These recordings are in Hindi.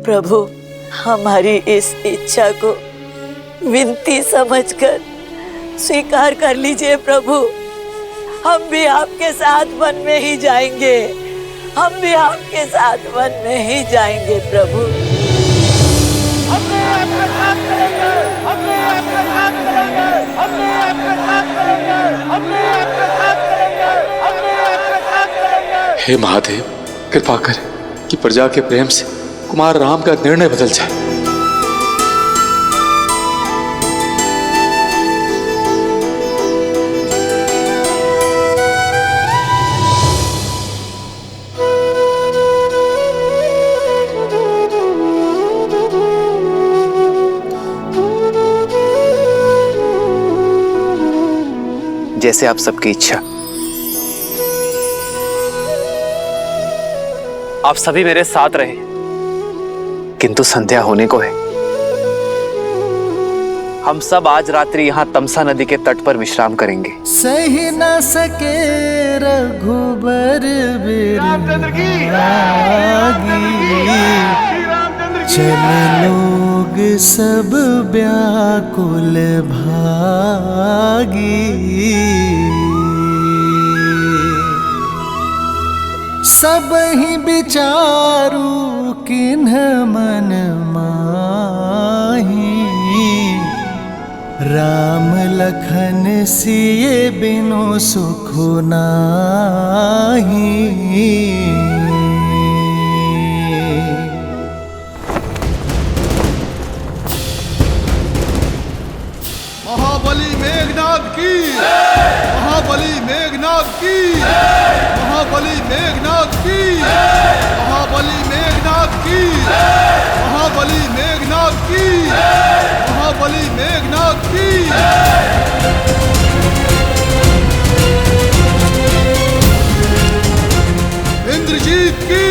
प्रभु, हमारी इस इच्छा को विनती समझकर स्वीकार कर लीजिए प्रभु। हम भी आपके साथ वन में ही जाएंगे, हम भी आपके साथ वन में ही जाएंगे प्रभु। हे महादेव, कृपा करें कि प्रजा के प्रेम से कुमार राम का निर्णय बदल जाए। जैसे आप सबकी इच्छा। आप सभी मेरे साथ रहे, किंतु संध्या होने को है। हम सब आज रात्रि यहाँ तमसा नदी के तट पर विश्राम करेंगे। सही न सके रघुबर रामचंद्र की चल लोग सब व्याकुल भागी। सब ही विचारू किन्ह मन माही। राम लखन सिए बिनु सुख नाही। महाबली मेघनाद की, महाबली मेघनाद की, महाबली मेघनाद की, महाबली मेघनाद की, महाबली मेघनाद की, महाबली मेघनाद की। इंद्रजीत की,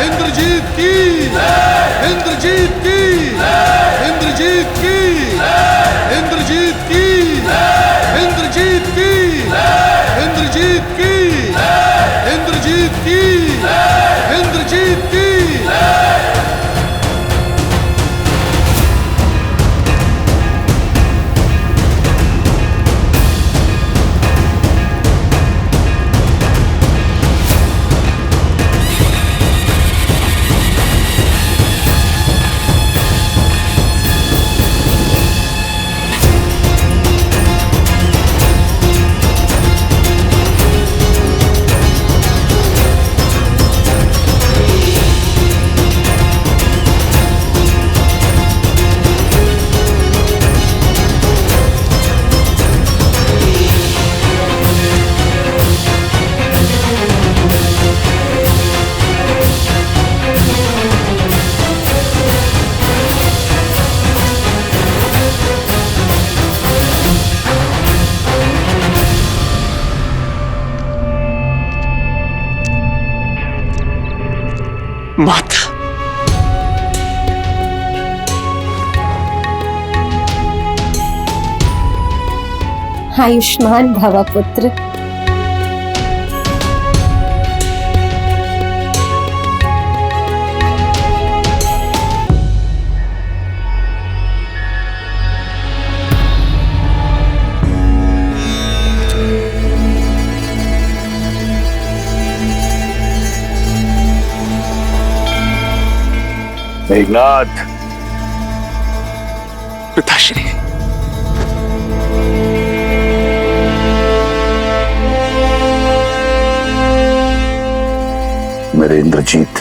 इंद्रजीत की, इंद्रजीत की, इंद्रजीत की, इंद्रजीत की, इंद्रजीत की, इंद्रजीत की, इंद्रजीत की, इंद्रजीत की। माता, आयुष्मान भव पुत्र। मेघनाथ, पिताश्री। मेरे इंद्रजीत,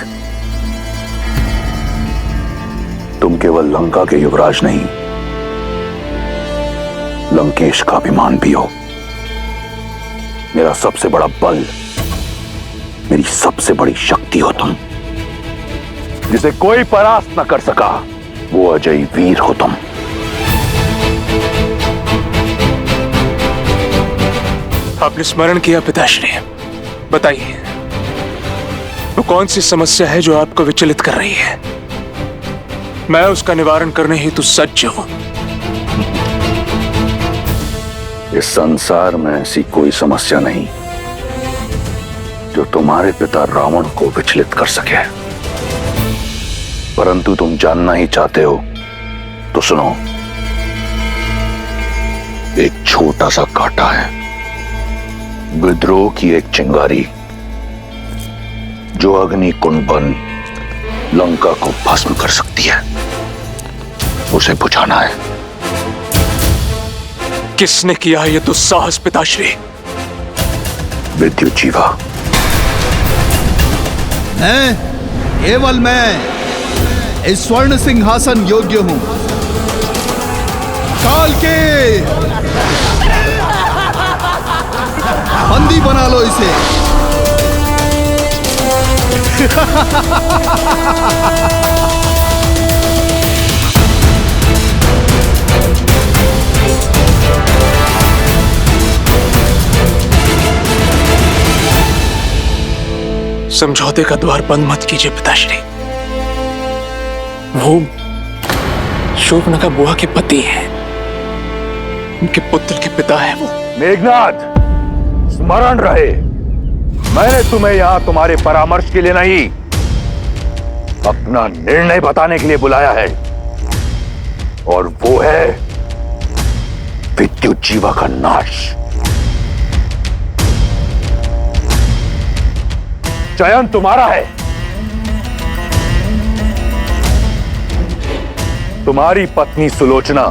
तुम केवल लंका के युवराज नहीं, लंकेश का अभिमान भी हो। मेरा सबसे बड़ा बल, मेरी सबसे बड़ी शक्ति हो तुम। जिसे कोई परास्त न कर सका, वो अजय वीर हो तुम। आपने स्मरण किया पिताश्री, बताइए वो कौन सी समस्या है जो आपको विचलित कर रही है? मैं उसका निवारण करने हेतु सज्ज हूं। इस संसार में ऐसी कोई समस्या नहीं जो तुम्हारे पिता रावण को विचलित कर सके। परंतु तुम जानना ही चाहते हो तो सुनो। एक छोटा सा कांटा है, विद्रोह की एक चिंगारी जो अग्नि कुंड बन लंका को भस्म कर सकती है। उसे बुझाना है। किसने किया ये दुस्साहस पिताश्री? विद्युत जीवा। मैं, केवल मैं इस स्वर्ण सिंहासन योग्य हूं। काल के बंदी बना लो इसे। समझौते का द्वार बंद मत कीजिए पिताश्री। वो शूर्पणखा बुआ के पति हैं, उनके पुत्र के पिता हैं वो। मेघनाद, स्मरण रहे, मैंने तुम्हें यहां तुम्हारे परामर्श के लिए नहीं, अपना निर्णय बताने के लिए बुलाया है, और वो है विद्युत जीवा का नाश। चयन तुम्हारा है। तुम्हारी पत्नी सुलोचना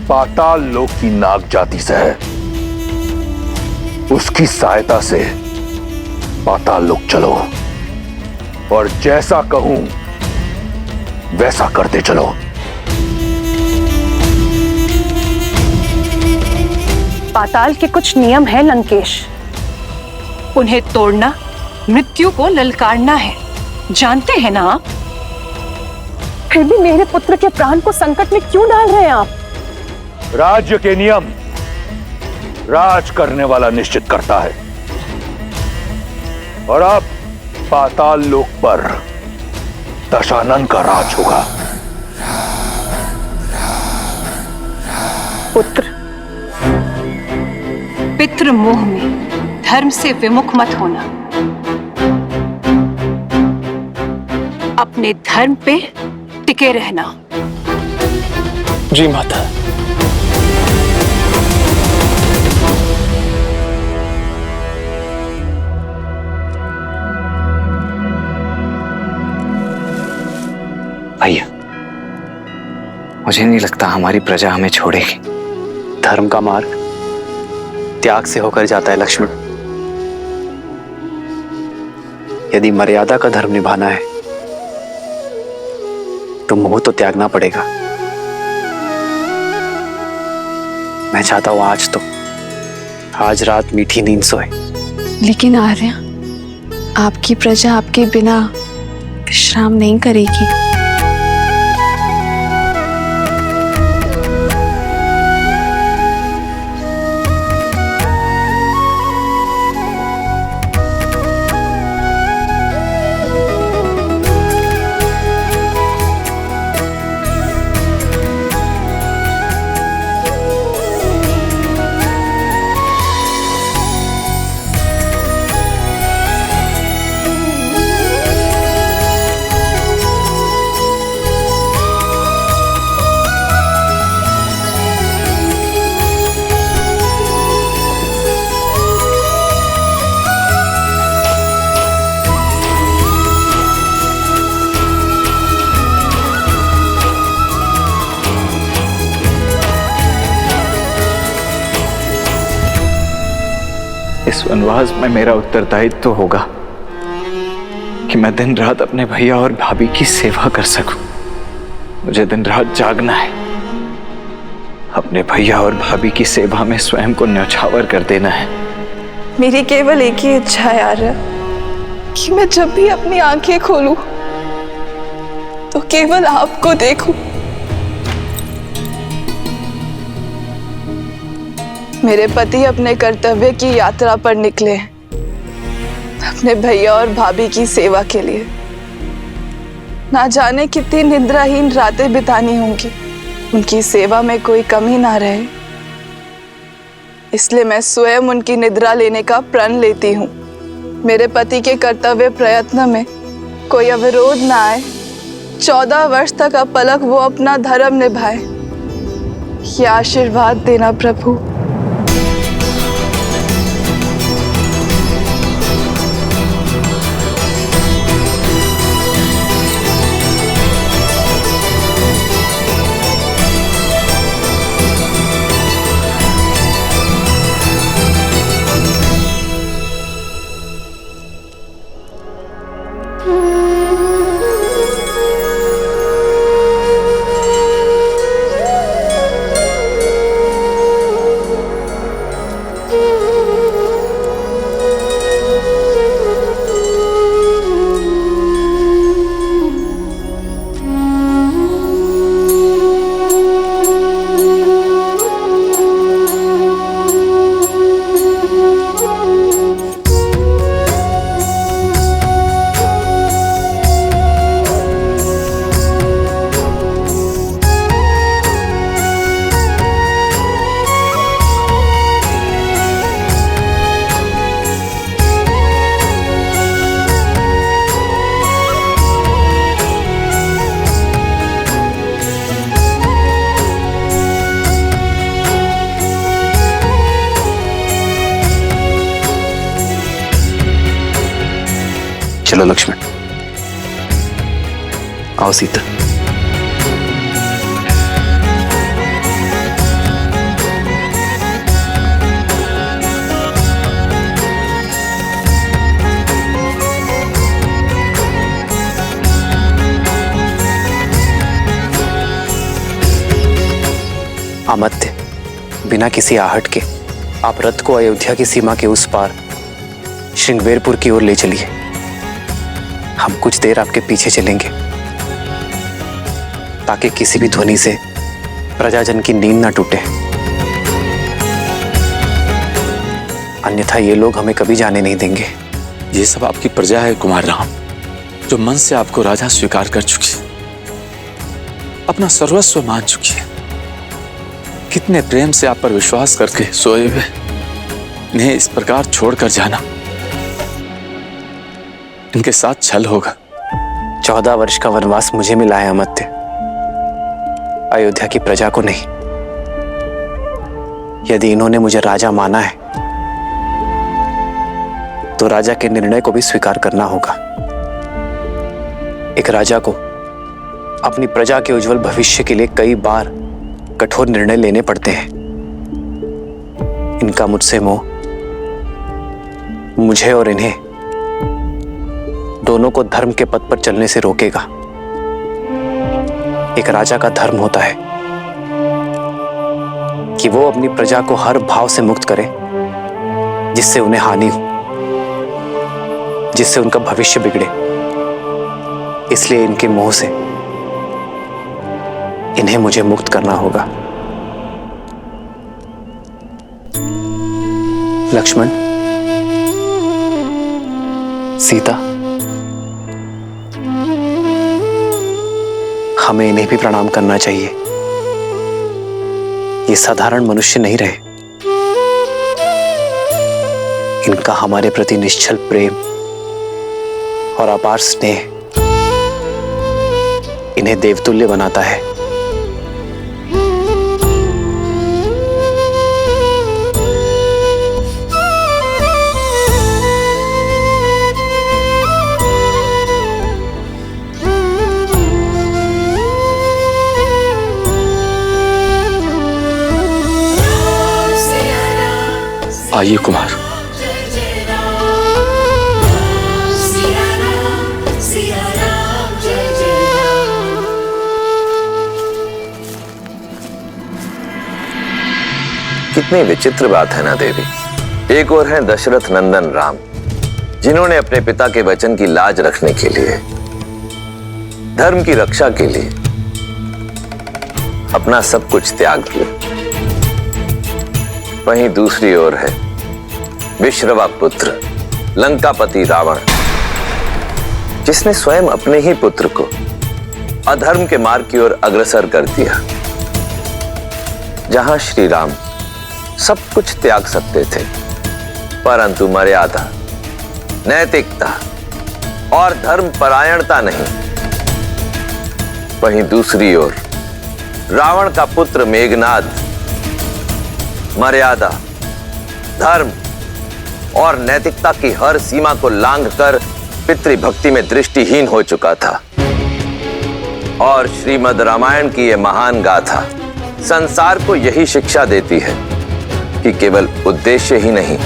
पाताल लोक की नाग जाति से है। उसकी सहायता से पाताल लोक चलो और जैसा कहूं वैसा करते चलो। पाताल के कुछ नियम हैं लंकेश, उन्हें तोड़ना मृत्यु को ललकारना है, जानते हैं ना आप? फिर भी मेरे पुत्र के प्राण को संकट में क्यों डाल रहे हैं आप? राज्य के नियम राज करने वाला निश्चित करता है, और अब पाताल लोक पर दशानन का राज होगा। पुत्र, पितृ मोह में धर्म से विमुख मत होना। अपने धर्म पे टिके रहना। जी माता। भैया, मुझे नहीं लगता हमारी प्रजा हमें छोड़ेगी। धर्म का मार्ग त्याग से होकर जाता है लक्ष्मण। यदि मर्यादा का धर्म निभाना है तो मोह तो त्यागना पड़ेगा। मैं चाहता हूं आज रात मीठी नींद सोए। लेकिन आर्या, आपकी प्रजा आपके बिना विश्राम नहीं करेगी। इस वनवास में मेरा उत्तरदायित्व तो होगा कि मैं दिन रात अपने भैया और भाभी की सेवा कर सकूं। मुझे दिन रात जागना है, अपने भैया और भाभी की सेवा में स्वयं को न्यौछावर कर देना है। मेरी केवल एक ही इच्छा है आर्या, कि मैं जब भी अपनी आंखें खोलूं तो केवल आपको देखूं। मेरे पति अपने कर्तव्य की यात्रा पर निकले, अपने भैया और भाभी की सेवा के लिए। ना जाने कितनी निद्राहीन रातें बितानी होंगी, उनकी सेवा में कोई कमी ना रहे, इसलिए मैं स्वयं उनकी निद्रा लेने का प्रण लेती हूँ। मेरे पति के कर्तव्य प्रयत्न में कोई अवरोध ना आए, 14 वर्ष तक अपलक वो अपना धर्म निभाए, ये आशीर्वाद देना प्रभु। चलो लक्ष्मण, आओ सीता। अमत्य, बिना किसी आहट के आप रथ को अयोध्या की सीमा के उस पार श्रृंगवेरपुर की ओर ले चलिए। हम कुछ देर आपके पीछे चलेंगे ताकि किसी भी ध्वनि से प्रजाजन की नींद ना टूटे, अन्यथा ये लोग हमें कभी जाने नहीं देंगे। ये सब आपकी प्रजा है कुमार राम, जो मन से आपको राजा स्वीकार कर चुकी है, अपना सर्वस्व मान चुकी है। कितने प्रेम से आप पर विश्वास करके सोए हुए इन्हें इस प्रकार छोड़कर जाना, इनके साथ छल होगा। 14 वर्ष का वनवास मुझे मिला है अमत्य, अयोध्या की प्रजा को नहीं। यदि इन्होंने मुझे राजा माना है तो राजा के निर्णय को भी स्वीकार करना होगा। एक राजा को अपनी प्रजा के उज्जवल भविष्य के लिए कई बार कठोर निर्णय लेने पड़ते हैं। इनका मुझसे मोह मुझे और इन्हें दोनों को धर्म के पथ पर चलने से रोकेगा। एक राजा का धर्म होता है कि वो अपनी प्रजा को हर भाव से मुक्त करे जिससे उन्हें हानि हो, जिससे उनका भविष्य बिगड़े। इसलिए इनके मोह से इन्हें मुझे मुक्त करना होगा। लक्ष्मण, सीता, हमें इन्हें भी प्रणाम करना चाहिए। ये साधारण मनुष्य नहीं रहे। इनका हमारे प्रति निश्चल प्रेम और अपार स्नेह इन्हें देवतुल्य बनाता है। आइए कुमार। कितनी विचित्र बात है ना देवी। एक और है दशरथ नंदन राम, जिन्होंने अपने पिता के वचन की लाज रखने के लिए, धर्म की रक्षा के लिए अपना सब कुछ त्याग दिया। वहीं दूसरी ओर है विश्रवा पुत्र लंकापति रावण, जिसने स्वयं अपने ही पुत्र को अधर्म के मार्ग की ओर अग्रसर कर दिया। जहां श्री राम सब कुछ त्याग सकते थे, परंतु मर्यादा, नैतिकता और धर्म परायणता नहीं, वहीं दूसरी ओर रावण का पुत्र मेघनाद मर्यादा, धर्म और नैतिकता की हर सीमा को लांघकर पितृभक्ति में दृष्टिहीन हो चुका था। और श्रीमद् रामायण की यह महान गाथा संसार को यही शिक्षा देती है कि केवल उद्देश्य ही नहीं,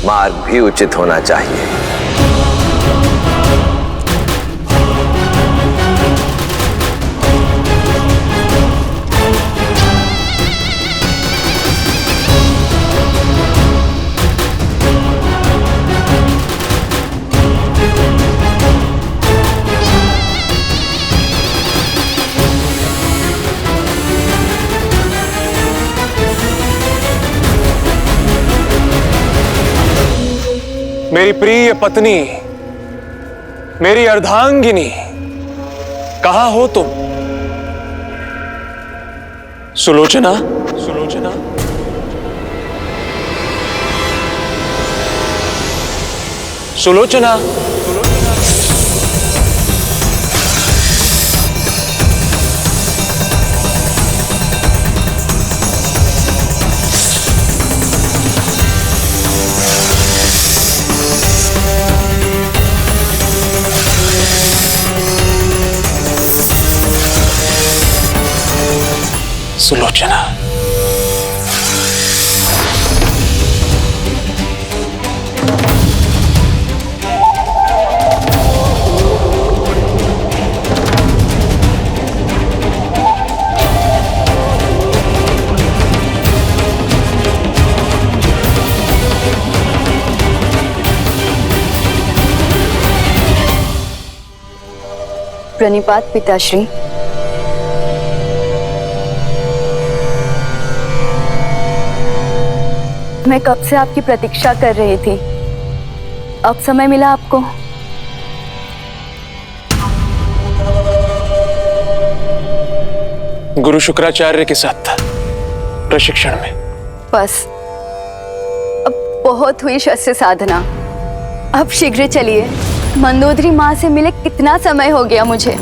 मार्ग भी उचित होना चाहिए। मेरी प्रिय पत्नी, मेरी अर्धांगिनी, कहां हो तुम? सुलोचना, सुलोचना, सुलोचना, सुलोचना। प्रणिपात पिताश्री। मैं कब से आपकी प्रतीक्षा कर रही थी, अब समय मिला आपको। गुरु शुक्राचार्य के साथ था प्रशिक्षण में। बस अब बहुत हुई शस्त्र साधना, अब शीघ्र चलिए। मंदोदरी माँ से मिले कितना समय हो गया मुझे।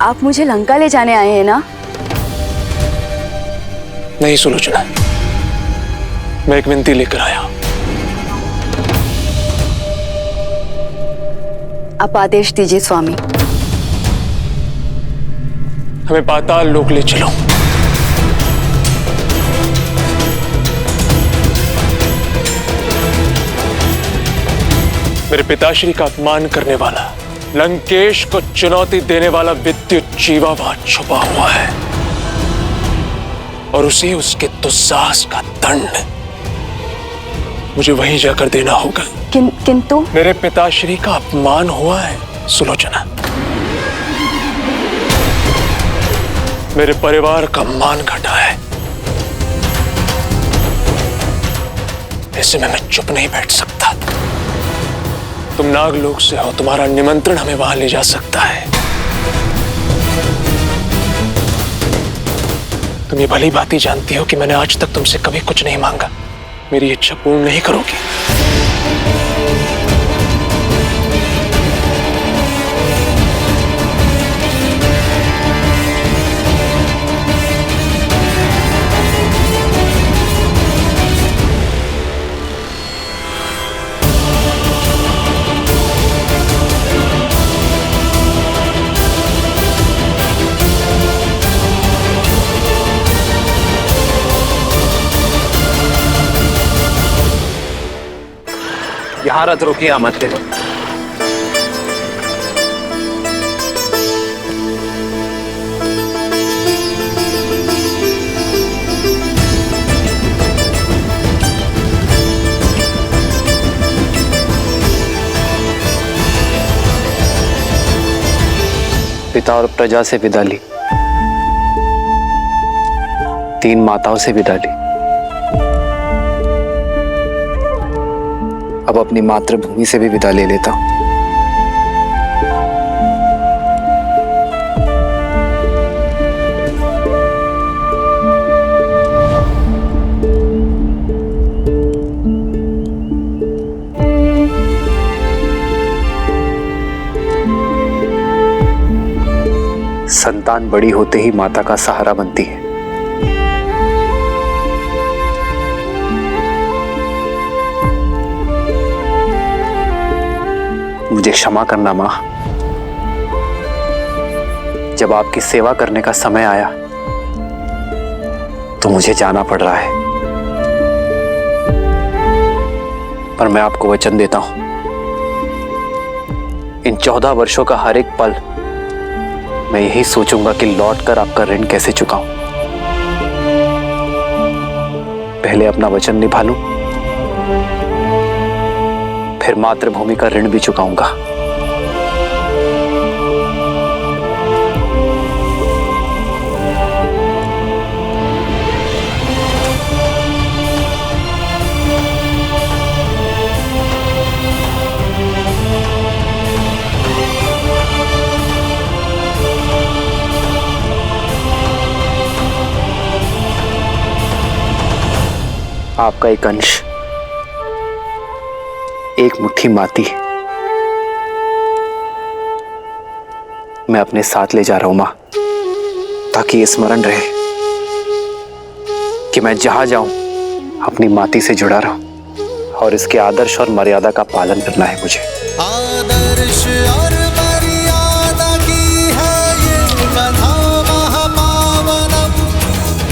आप मुझे लंका ले जाने आए हैं ना? नहीं सुलोचना, मैं एक विनती लेकर आया। आप आदेश दीजिए स्वामी। हमें पाताल लोक ले चलो। मेरे पिताश्री का अपमान करने वाला, लंकेश को चुनौती देने वाला विद्युत जीवा वहां छुपा हुआ है और उसे उसके दुस्साहस का दंड मुझे वहीं जाकर देना होगा। किंतु मेरे पिताश्री का अपमान हुआ है सुलोचना, मेरे परिवार का मान घटा है। ऐसे में मैं चुप नहीं बैठ सकता। तुम नागलोक से हो, तुम्हारा निमंत्रण हमें वहां ले जा सकता है। तुम ये भली भांति जानती हो कि मैंने आज तक तुमसे कभी कुछ नहीं मांगा। मेरी इच्छा पूर्ण नहीं करोगी? यहाँ रथ रोकिए अमात्य। पिता और प्रजा से विदा ली, 3 माताओं से विदा ली, अब अपनी मातृभूमि से भी विदा ले लेता हूं। संतान बड़ी होते ही माता का सहारा बनती है। मुझे क्षमा करना मां, जब आपकी सेवा करने का समय आया तो मुझे जाना पड़ रहा है, पर मैं आपको वचन देता हूं, इन 14 वर्षों का हर एक पल मैं यही सोचूंगा कि लौटकर आपका ऋण कैसे चुकाऊं। पहले अपना वचन निभा लूं, फिर मातृभूमि का ऋण भी चुकाऊंगा। आपका एक अंश, एक मुट्ठी माटी मैं अपने साथ ले जा रहा हूं मां, ताकि ये स्मरण रहे कि मैं जहां जाऊं अपनी माटी से जुड़ा रहूं, और इसके आदर्श और मर्यादा का पालन करना है मुझे। आदर्श और मर्यादा की है ये कथा महापावनम,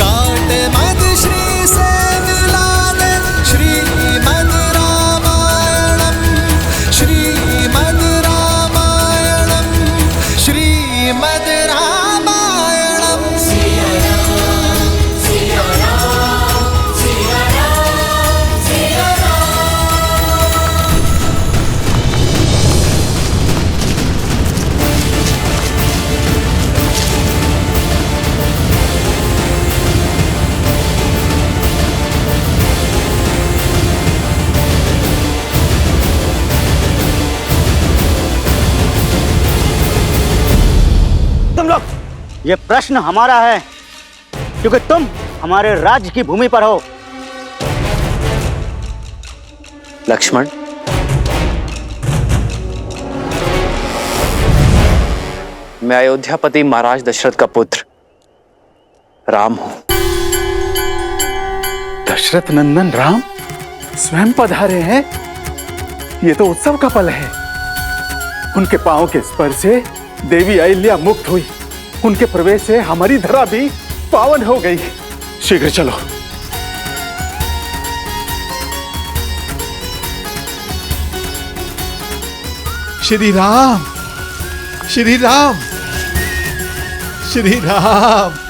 काट मद श्री से मिलाने श्रीमद् रामायणम, श्रीमद् रामायणम, श्रीमद् रामायणम। सिया राम, सिया राम, सिया राम, सिया राम। तुम लोग, ये प्रश्न हमारा है क्योंकि तुम हमारे राज्य की भूमि पर हो। लक्ष्मण, मैं अयोध्यापति महाराज दशरथ का पुत्र राम हूं। दशरथ नंदन राम स्वयं पधारे हैं। ये तो उत्सव का पल है। उनके पांव के स्पर्श से देवी अहिल्या मुक्त हुई, उनके प्रवेश से हमारी धरा भी पावन हो गई। शीघ्र चलो। श्री राम, श्री राम, श्री राम।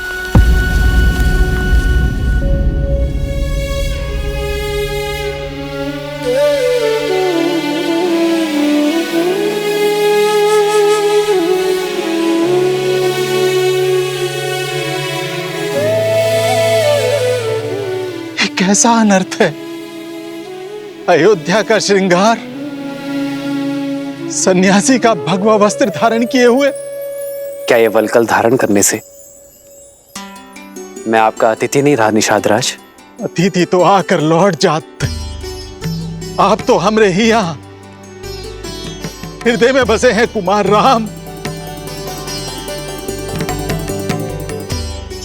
कैसा अनर्थ है। अयोध्या का श्रृंगार सन्यासी का भगवा वस्त्र धारण किए हुए। क्या ये वलकल धारण करने से मैं आपका अतिथि नहीं रहा निषाद राज? अतिथि तो आकर लौट जाते, आप तो हमरे ही यहां हृदय में बसे हैं कुमार राम।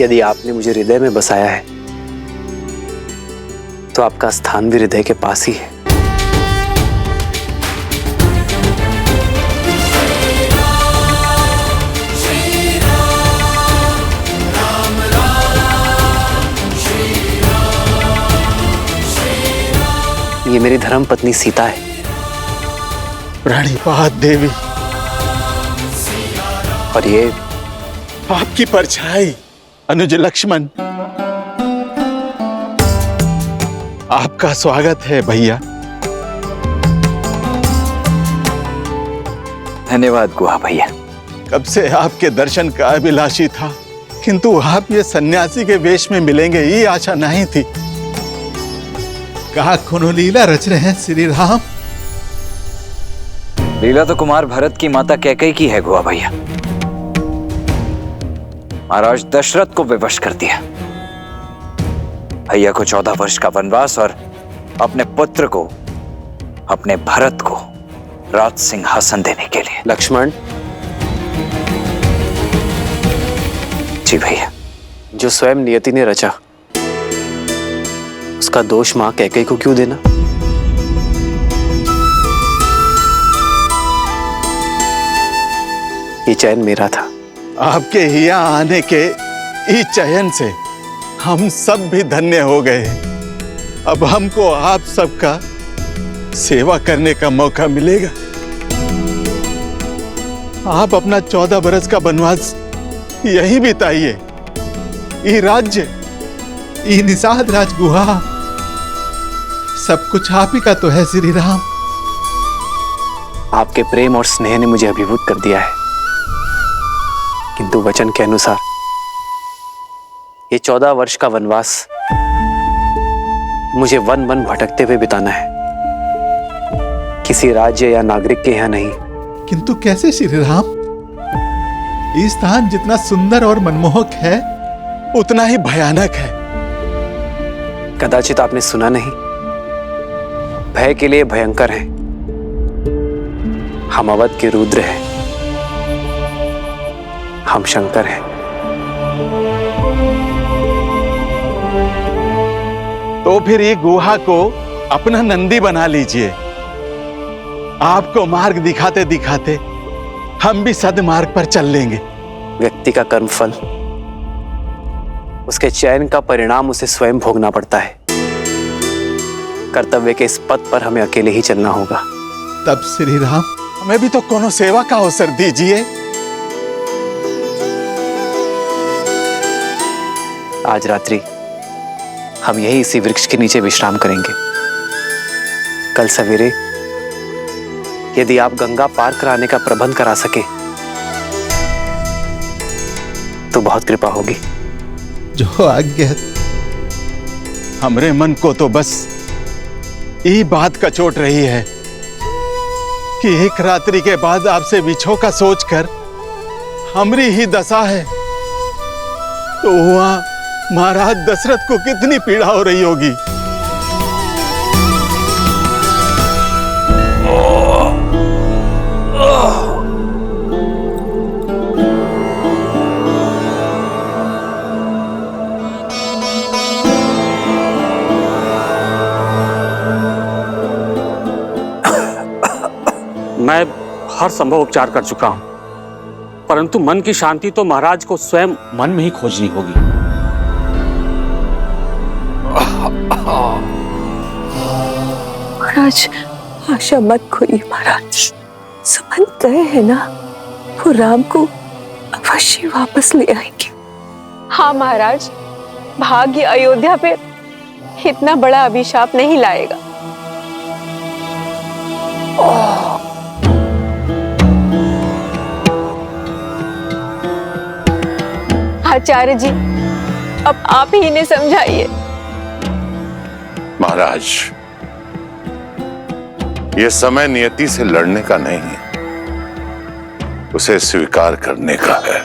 यदि आपने मुझे हृदय में बसाया है तो आपका स्थान भी हृदय के पास ही है। ये मेरी धर्म पत्नी सीता है। प्रणिपात देवी। और ये आपकी परछाई अनुज लक्ष्मण। आपका स्वागत है भैया। धन्यवाद गुहा भैया। कब से आपके दर्शन का अभिलाषी था, किंतु आप ये सन्यासी के वेश में मिलेंगे ये आशा नहीं थी। कहा कोनो लीला रच रहे हैं श्री राम? लीला तो कुमार भरत की माता कैकेयी की है गुहा भैया। महाराज दशरथ को विवश कर दिया, भैया को 14 वर्ष का वनवास और अपने पुत्र को, अपने भरत को राज सिंहासन देने के लिए। लक्ष्मण, जी भैया, जो स्वयं नियति ने रचा उसका दोष मां कैकेयी को क्यों देना? ये चयन मेरा था। आपके यहाँ आने के इस चयन से हम सब भी धन्य हो गए। अब हमको आप सबका सेवा करने का मौका मिलेगा। आप अपना 14 बरस का वनवास यही बिताइए। ये राज्य, ये निषाद राजगुहा, सब कुछ आप ही का तो है श्री राम। आपके प्रेम और स्नेह ने मुझे अभिभूत कर दिया है, किंतु वचन के अनुसार ये 14 वर्ष का वनवास मुझे वन वन भटकते हुए बिताना है, किसी राज्य या नागरिक के यहाँ नहीं। किंतु कैसे श्री राम? ये स्थान जितना सुंदर और मनमोहक है उतना ही भयानक है। कदाचित आपने सुना नहीं, भय के लिए भयंकर हैं। हम अवध के रुद्र हैं, हम शंकर हैं। तो फिर ये गुहा को अपना नंदी बना लीजिए। आपको मार्ग दिखाते दिखाते हम भी सदमार्ग पर चल लेंगे। व्यक्ति का कर्मफल, उसके चयन का परिणाम उसे स्वयं भोगना पड़ता है। कर्तव्य के इस पथ पर हमें अकेले ही चलना होगा। तब श्री राम हमें भी तो कोनो सेवा का अवसर दीजिए। आज रात्रि हम यही इसी वृक्ष के नीचे विश्राम करेंगे। कल सवेरे यदि आप गंगा पार कराने का प्रबंध करा सके तो बहुत कृपा होगी। जो आज्ञा। हमरे मन को तो बस ये बात का चोट रही है कि एक रात्रि के बाद आपसे बिछो का सोचकर हमरी ही दशा है, तो वहां महाराज दशरथ को कितनी पीड़ा हो रही होगी। मैं हर संभव उपचार कर चुका हूं, परंतु मन की शांति तो महाराज को स्वयं मन में ही खोजनी होगी। महाराज आशा मत खोइए महाराज, समझ गए हैं ना, वो राम को अवश्य वापस ले आएंगे। हाँ महाराज, भाग्य अयोध्या पे इतना बड़ा अभिशाप नहीं लाएगा। आचार्य जी, अब आप ही इन्हें समझाइए। महाराज, यह समय नियति से लड़ने का नहीं है, उसे स्वीकार करने का है।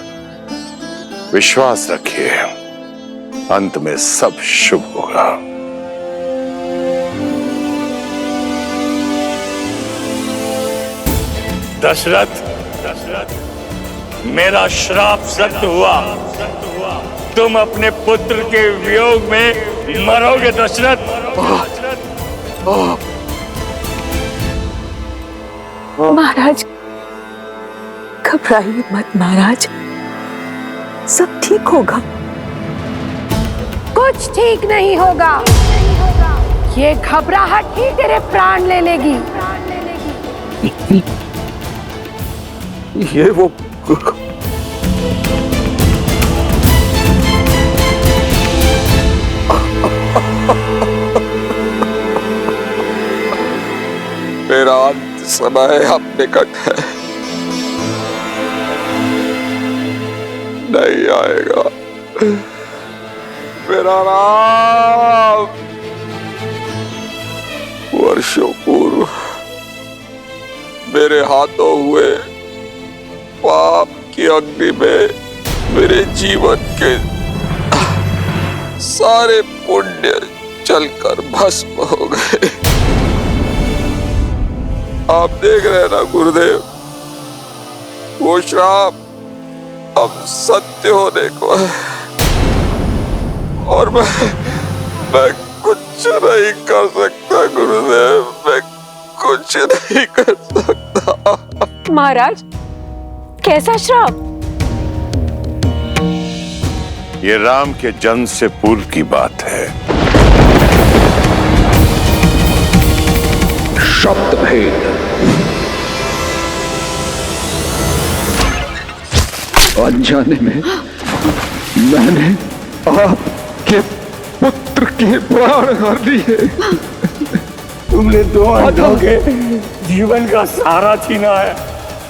विश्वास रखिए, अंत में सब शुभ होगा। दशरथ, मेरा श्राप सत्य हुआ। तुम अपने पुत्र के वियोग में मरोगे दशरथ। महाराज घबराइए मत महाराज, सब ठीक होगा। कुछ ठीक नहीं होगा, ये घबराहट ही तेरे प्राण ले लेगी। ये वो मेरा अंत समय अब निकट है, नहीं आएगा मेरा राम। वर्षों पूर्व मेरे हाथों हुए पाप की अग्नि में मेरे जीवन के सारे पुण्य जलकर भस्म हो गए। आप देख रहे हैं ना गुरुदेव, वो श्राप अब सत्य होने को है और मैं कुछ नहीं कर सकता गुरुदेव, मैं कुछ नहीं कर सकता। महाराज, कैसा श्राप? ये राम के जन्म से पूर्व की बात है। शब्द भेद। अनजाने में मैंने आपके पुत्र के प्राण हर लिए। तुमने दो अंधों के जीवन का सहारा छीना है।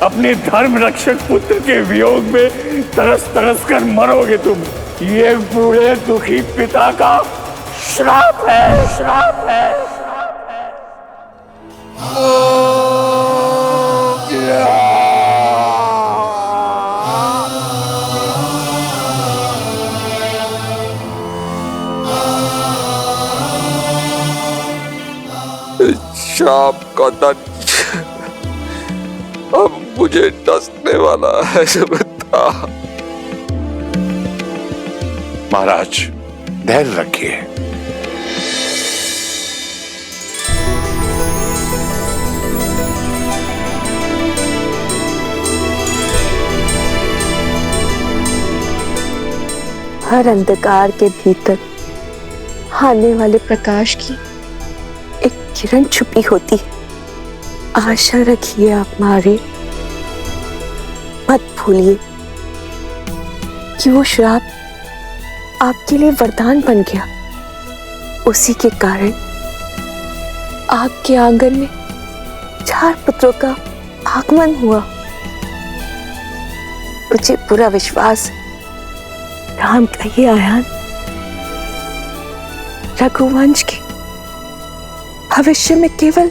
अपने धर्म रक्षक पुत्र के वियोग में तरस तरस कर मरोगे तुम। ये बूढ़े दुखी पिता का श्राप है, श्राप है। शाप का दंश अब मुझे डसने वाला है सुमित्रा। महाराज धैर्य रखिए। हर अंधकार के भीतर आने वाले प्रकाश की एक किरण छुपी होती है। आशा रखिए आप मारे, मत भूलिए कि वो श्राप आपके लिए वरदान बन गया। उसी के कारण आपके आंगन में 4 पुत्रों का आगमन हुआ। मुझे पूरा विश्वास है राम का ये आयान रघुवंश के भविष्य में केवल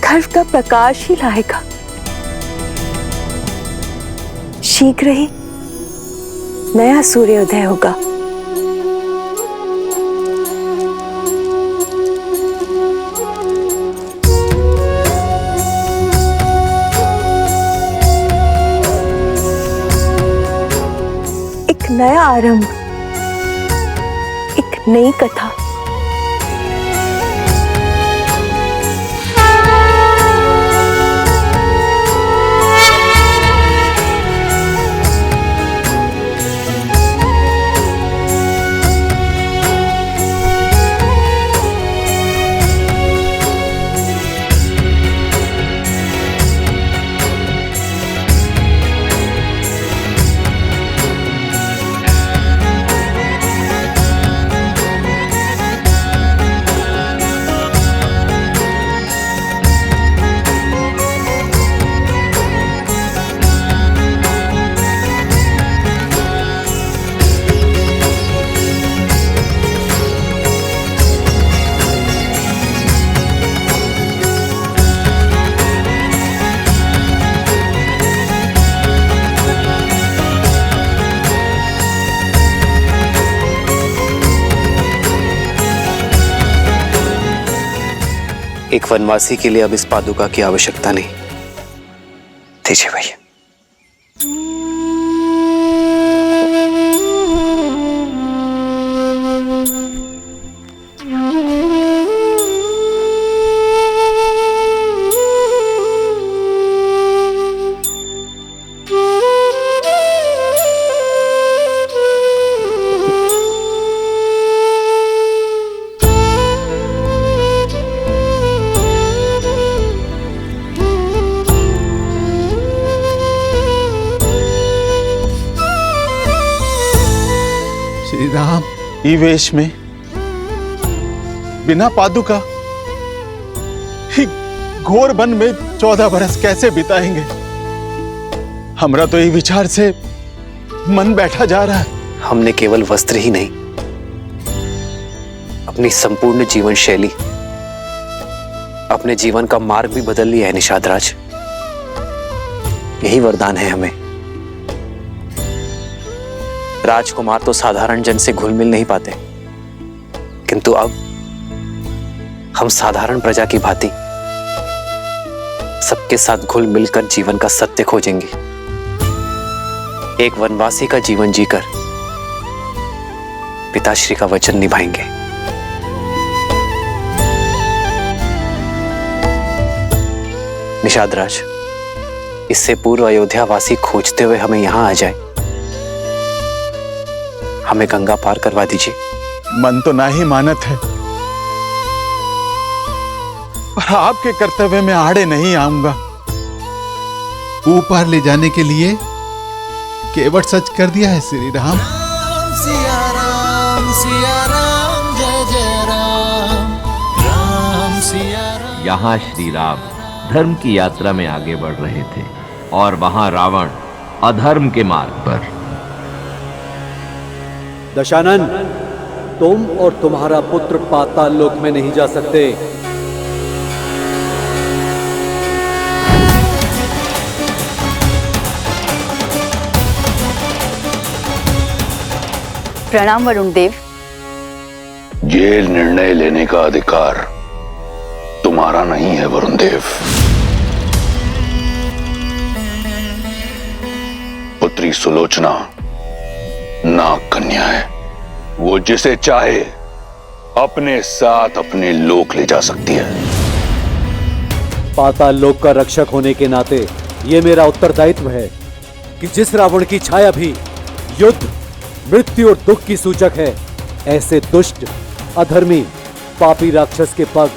गर्व का प्रकाश ही लाएगा। शीघ्र ही नया सूर्योदय होगा। एक नया आरंभ, एक नई कथा। एक वनवासी के लिए अब इस पादुका की आवश्यकता नहीं। दीजिए भैया। राम ई वेश में बिना पादुका ही घोर वन में 14 बरस कैसे बिताएंगे? हमरा तो ये विचार से मन बैठा जा रहा है। हमने केवल वस्त्र ही नहीं, अपनी संपूर्ण जीवन शैली, अपने जीवन का मार्ग भी बदल लिया है निषाद राज। यही वरदान है हमें। राजकुमार तो साधारण जन से घुल मिल नहीं पाते, किंतु अब हम साधारण प्रजा की भांति सबके साथ घुल मिलकर जीवन का सत्य खोजेंगे। एक वनवासी का जीवन जीकर पिताश्री का वचन निभाएंगे। निषादराज, इससे पूर्व अयोध्या वासी खोजते हुए हमें यहां आ जाए, हमें गंगा पार करवा दीजिए। मन तो ना ही मानत है, पर आपके कर्तव्य में आड़े नहीं आऊंगा। ऊपर ले जाने के लिए केवट सच कर दिया है श्री राम। सिया राम जय जय राम, राम सिया राम। यहाँ श्री राम धर्म की यात्रा में आगे बढ़ रहे थे और वहां रावण अधर्म के मार्ग पर। दशानन, तुम और तुम्हारा पुत्र पाताल लोक में नहीं जा सकते। प्रणाम वरुण देव। ये निर्णय लेने का अधिकार तुम्हारा नहीं है वरुण देव। पुत्री सुलोचना नाग कन्या है, वो जिसे चाहे अपने साथ अपने लोक ले जा सकती है। पाताल लोक का रक्षक होने के नाते ये मेरा उत्तरदायित्व है कि जिस रावण की छाया भी युद्ध, मृत्यु और दुख की सूचक है, ऐसे दुष्ट, अधर्मी, पापी राक्षस के पग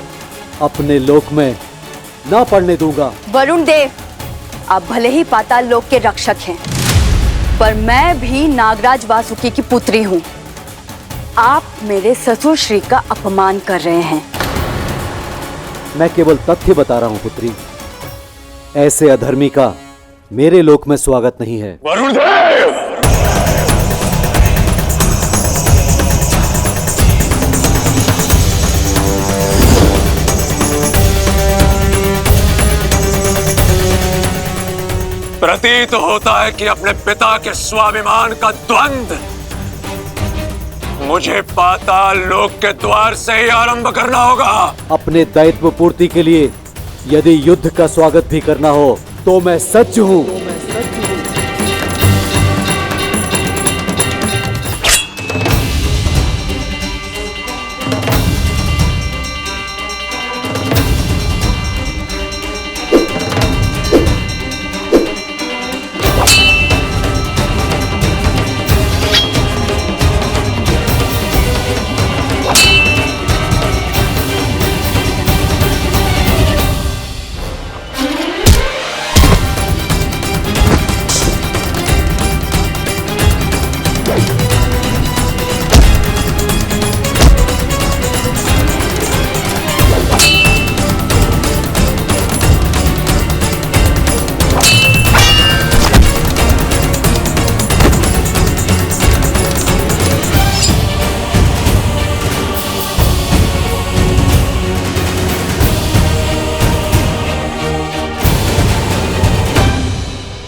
अपने लोक में ना पड़ने दूंगा। वरुण देव, आप भले ही पाताल लोक के रक्षक हैं, पर मैं भी नागराज वासुकी की पुत्री हूं। आप मेरे ससुर श्री का अपमान कर रहे हैं। मैं केवल तथ्य बता रहा हूं पुत्री, ऐसे अधर्मी का मेरे लोक में स्वागत नहीं है। वरुण देव! प्रतीत होता है कि अपने पिता के स्वाभिमान का द्वंद मुझे पाताल लोक के द्वार से ही आरंभ करना होगा। अपने दायित्व पूर्ति के लिए यदि युद्ध का स्वागत भी करना हो तो मैं सज्ज हूं।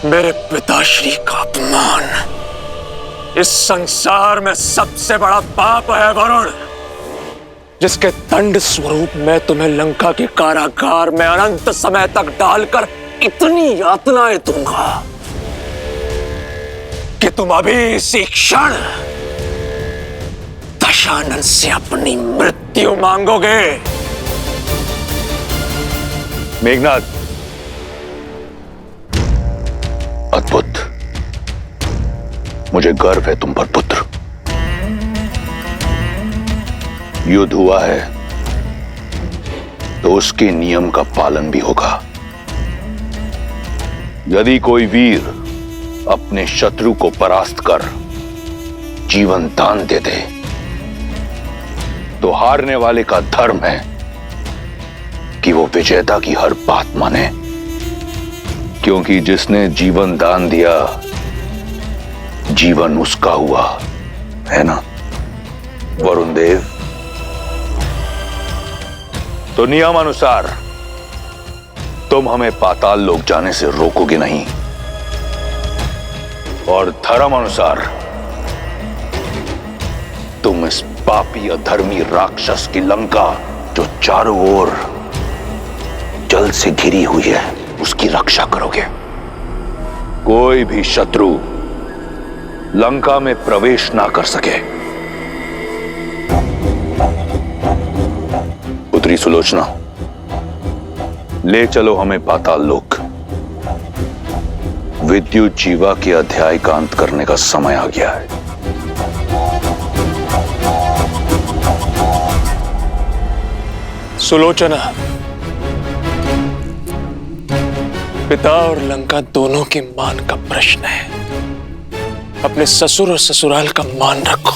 मेरे पिताश्री का अपमान इस संसार में सबसे बड़ा पाप है वरुण, जिसके दंड स्वरूप मैं तुम्हें लंका के कारागार में अनंत समय तक डालकर इतनी यातनाएं दूंगा कि तुम अभी इसी क्षण दशानन से अपनी मृत्यु मांगोगे। मेघनाद, अद्भुत, मुझे गर्व है तुम पर पुत्र। युद्ध हुआ है तो उसके नियम का पालन भी होगा। यदि कोई वीर अपने शत्रु को परास्त कर जीवन दान दे दे तो हारने वाले का धर्म है कि वो विजेता की हर बात माने, क्योंकि जिसने जीवन दान दिया जीवन उसका हुआ, है ना वरुण देव? तो नियमानुसार तुम हमें पाताल लोक जाने से रोकोगे नहीं, और धर्म अनुसार तुम इस पापी अधर्मी राक्षस की लंका जो चारों ओर जल से घिरी हुई है उसकी रक्षा करोगे। कोई भी शत्रु लंका में प्रवेश ना कर सके। पुत्री सुलोचना, ले चलो हमें पाताल लोक। विद्युत जीवा के अध्याय का अंत करने का समय आ गया है। सुलोचना, पिता और लंका दोनों के मान का प्रश्न है। अपने ससुर और ससुराल का मान रखो।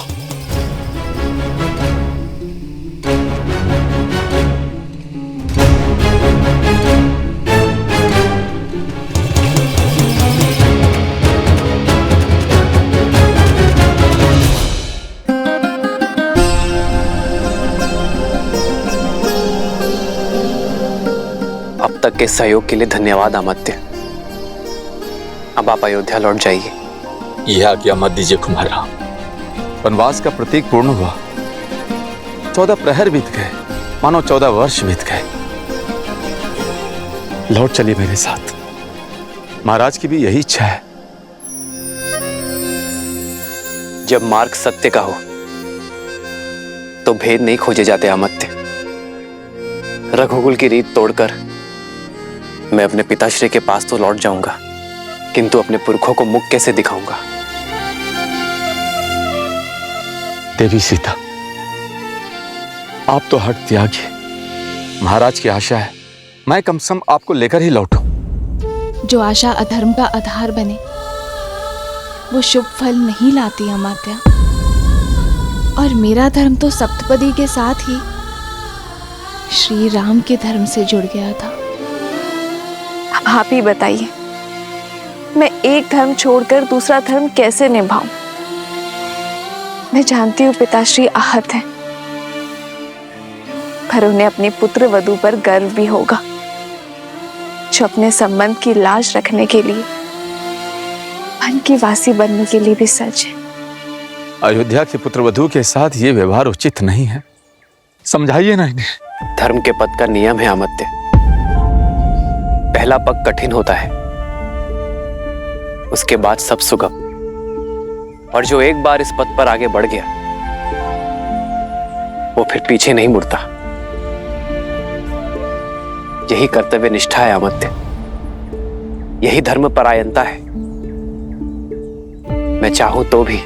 अब तक के सहयोग के लिए धन्यवाद अमात्य। अब आप अयोध्या लौट जाइए। यह आज्ञा मत दीजिए कुमार राम। वनवास का प्रतीक पूर्ण हुआ। 14 प्रहर बीत गए, मानो 14 वर्ष बीत गए। लौट चलिए मेरे साथ। महाराज की भी यही इच्छा है। जब मार्ग सत्य का हो तो भेद नहीं खोजे जाते अमात्य। रघुकुल की रीत तोड़कर मैं अपने पिताश्री के पास तो लौट जाऊंगा, किंतु अपने पुरखों को मुख कैसे दिखाऊंगा? देवी सीता, आप तो हट त्यागी। महाराज की आशा है मैं कम से कम आपको लेकर ही लौटूं। जो आशा अधर्म का आधार बने वो शुभ फल नहीं लाती अमात्या। और मेरा धर्म तो सप्तपदी के साथ ही श्री राम के धर्म से जुड़ गया था। अब आप ही बताइए, मैं एक धर्म छोड़कर दूसरा धर्म कैसे निभाऊं? मैं जानती हूँ पिताश्री आहत हैं, पर उन्हें अपनी पुत्र वधू पर गर्व भी होगा, जो अपने संबंध की लाज रखने के लिए वन की वासी बनने के लिए भी सच है। अयोध्या के पुत्र वधू के साथ ये व्यवहार उचित नहीं है। समझाइए ना इन्हें। धर्म के पद का नियम है अमात्य। पहला पग कठिन होता है, उसके बाद सब सुगम। और जो एक बार इस पद पर आगे बढ़ गया वो फिर पीछे नहीं मुड़ता। यही कर्तव्य निष्ठा है अमात्य, यही धर्म परायणता है। मैं चाहूं तो भी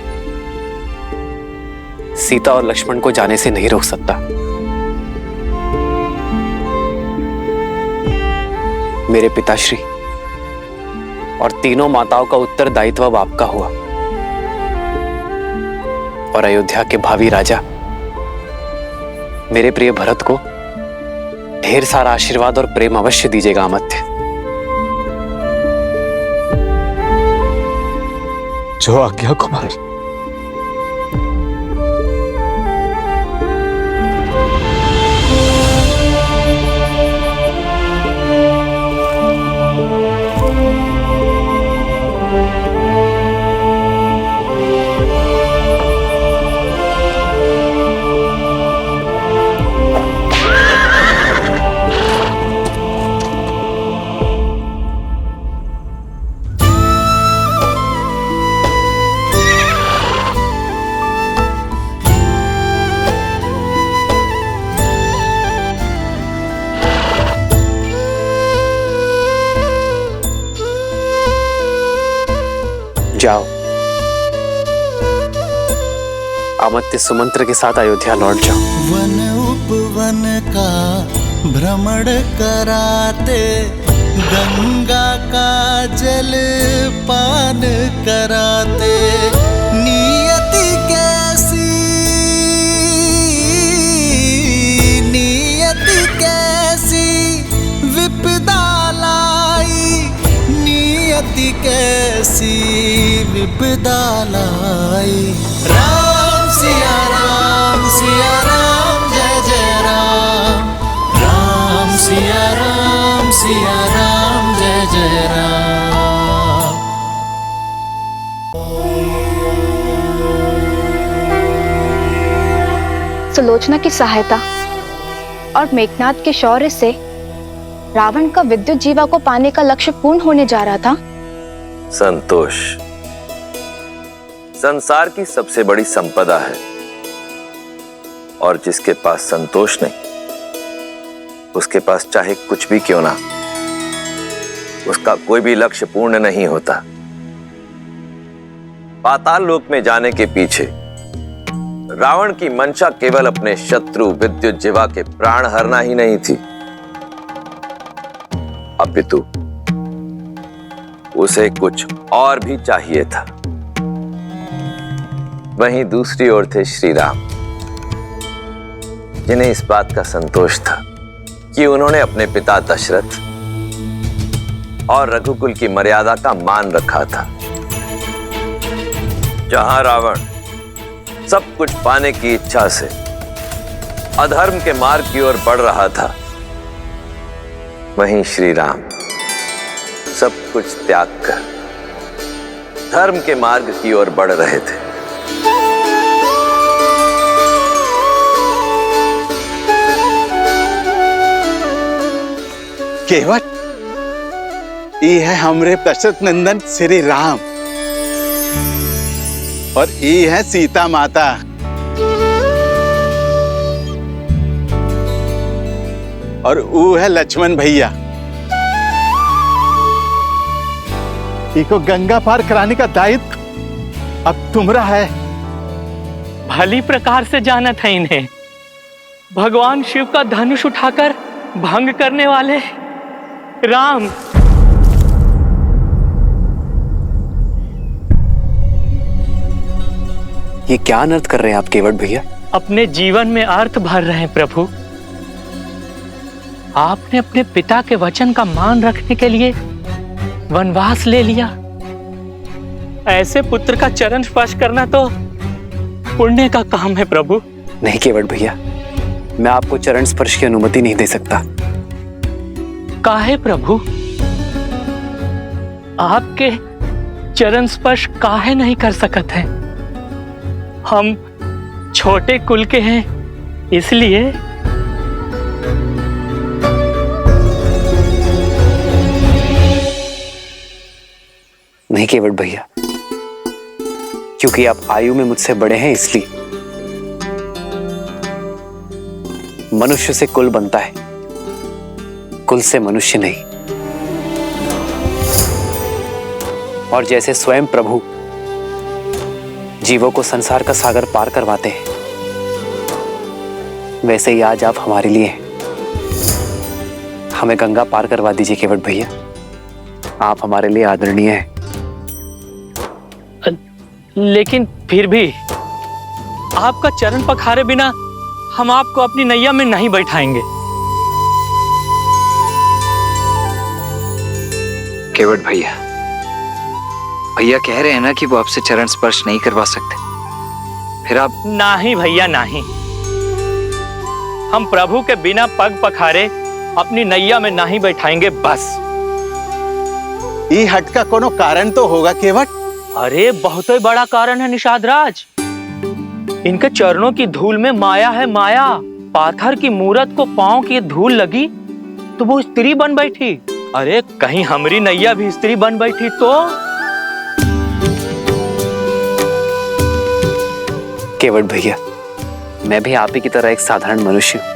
सीता और लक्ष्मण को जाने से नहीं रोक सकता। मेरे पिताश्री और तीनों माताओं का उत्तरदायित्व अब आपका हुआ, और अयोध्या के भावी राजा मेरे प्रिय भरत को ढेर सारा आशीर्वाद और प्रेम अवश्य दीजिएगा अमात्य। जो आज्ञा कुमार। जाओ, अमात्य सुमंत्र के साथ अयोध्या लौट जाओ। वन उपवन का भ्रमण कराते, गंगा का जल पान कराते, नियति कैसी विपदा लाई, नियति कैसी विपदा लाई। राम सिया राम जय जय राम, राम सिया राम जय जय राम। सुलोचना की सहायता और मेघनाद के शौर्य से रावण का विद्युत जीवा को पाने का लक्ष्य पूर्ण होने जा रहा था। संतोष, संसार की सबसे बड़ी संपदा है, और जिसके पास संतोष नहीं, उसके पास चाहे कुछ भी क्यों ना, उसका कोई भी लक्ष्य पूर्ण नहीं होता। पाताल लोक में जाने के पीछे रावण की मंशा केवल अपने शत्रु विद्युज्जीवा के प्राण हरना ही नहीं थी, अपितु उसे कुछ और भी चाहिए था। वहीं दूसरी ओर थे श्री राम, जिन्हें इस बात का संतोष था कि उन्होंने अपने पिता दशरथ और रघुकुल की मर्यादा का मान रखा था। जहां रावण सब कुछ पाने की इच्छा से अधर्म के मार्ग की ओर बढ़ रहा था, वहीं श्री राम सब कुछ त्याग कर धर्म के मार्ग की ओर बढ़ रहे थे। केवट, ये है हमरे दशरथ नंदन श्री राम, और ये है सीता माता। और वो है लक्ष्मण भैया। इको गंगा पार कराने का दायित्व अब तुम्हारा है। भली प्रकार से जाना था इन्हें। भगवान शिव का धनुष उठाकर भंग करने वाले राम। ये क्या अनर्थ कर रहे हैं आप केवट भैया? अपने जीवन में अर्थ भर रहे हैं प्रभु। आपने अपने पिता के वचन का मान रखने के लिए वनवास ले लिया। ऐसे पुत्र का चरण स्पर्श करना तो पुण्य का काम है प्रभु। नहीं केवट भैया, मैं आपको चरण स्पर्श की अनुमति नहीं दे सकता। काहे प्रभु? आपके चरण स्पर्श काहे नहीं कर सकत हैं? हम छोटे कुल के हैं, इसलिए। नहीं केवट भैया, क्योंकि आप आयु में मुझसे बड़े हैं इसलिए। मनुष्य से कुल बनता है, कुल से मनुष्य नहीं। और जैसे स्वयं प्रभु जीवों को संसार का सागर पार करवाते हैं, वैसे ही आज आप हमारे लिए हैं। हमें गंगा पार करवा दीजिए केवट भैया, आप हमारे लिए आदरणीय हैं। लेकिन फिर भी आपका चरण पखारे बिना हम आपको अपनी नैया में नहीं बैठाएंगे। केवट भैया, भैया कह रहे हैं ना कि वो आपसे चरण स्पर्श नहीं करवा सकते, फिर आप? नहीं भैया नहीं, हम प्रभु के बिना पग पखारे अपनी नैया में नहीं बैठाएंगे बस। ये हट का कोनो कारण तो होगा केवट? अरे बहुत ही बड़ा कारण है निषाद राज। इनके चरणों की धूल में माया है, माया। पाथर की मूरत को पांव की धूल लगी तो वो स्त्री बन बैठी। अरे कहीं हमारी नैया भी स्त्री बन बैठी तो? केवट भैया, मैं भी आप ही की तरह एक साधारण मनुष्य हूं।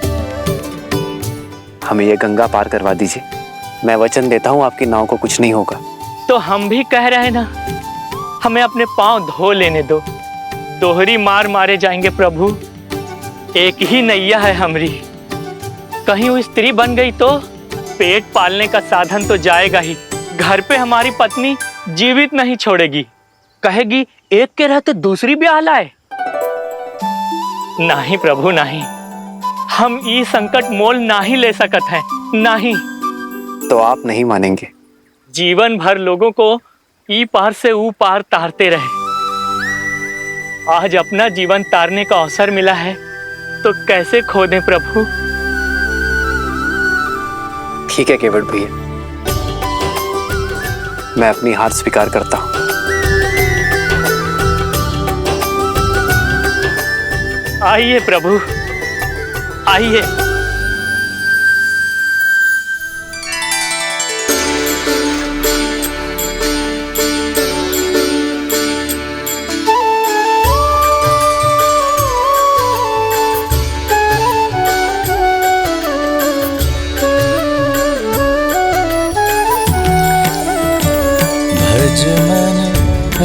हमें ये गंगा पार करवा दीजिए। मैं वचन देता हूं आपकी नाव को कुछ नहीं होगा। तो हम भी कह रहे हैं ना, हमें अपने पांव धो लेने दो। दोहरी मार मारे जाएंगे प्रभु। एक ही नैया है हमारी, कहीं वो स्त्री बन गई तो पेट पालने का साधन तो जाएगा ही। घर पे हमारी पत्नी जीवित नहीं छोड़ेगी, कहेगी एक के रहते दूसरी ब्याह लाए। नहीं प्रभु नहीं, हम ये संकट मोल नहीं ले सकत हैं, नहीं। तो आप नहीं मानेंगे? जीवन भर लोगों को ई पार से ऊ पार तारते रहे। आज अपना जीवन तारने का अवसर मिला है तो कैसे खो दें प्रभु? ठीक है केवट भैया, मैं अपनी हार स्वीकार करता हूं। आइए प्रभु, आइए।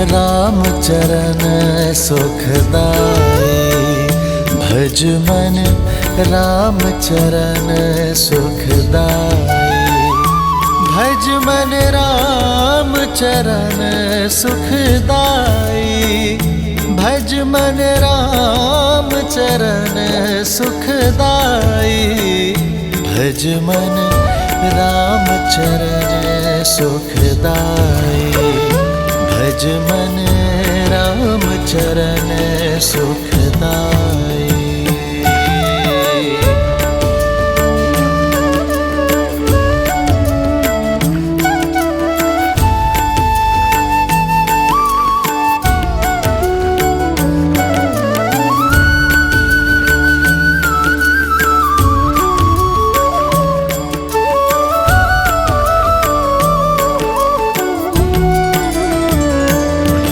राम चरण सुखदाई। भज मन राम चरण सुखदाई। भज मन राम चरण सुखदाई। भज मन राम चरण सुखदाई। भज मन राम चरण सुखदाई। भज मन राम चरण सुखदाई।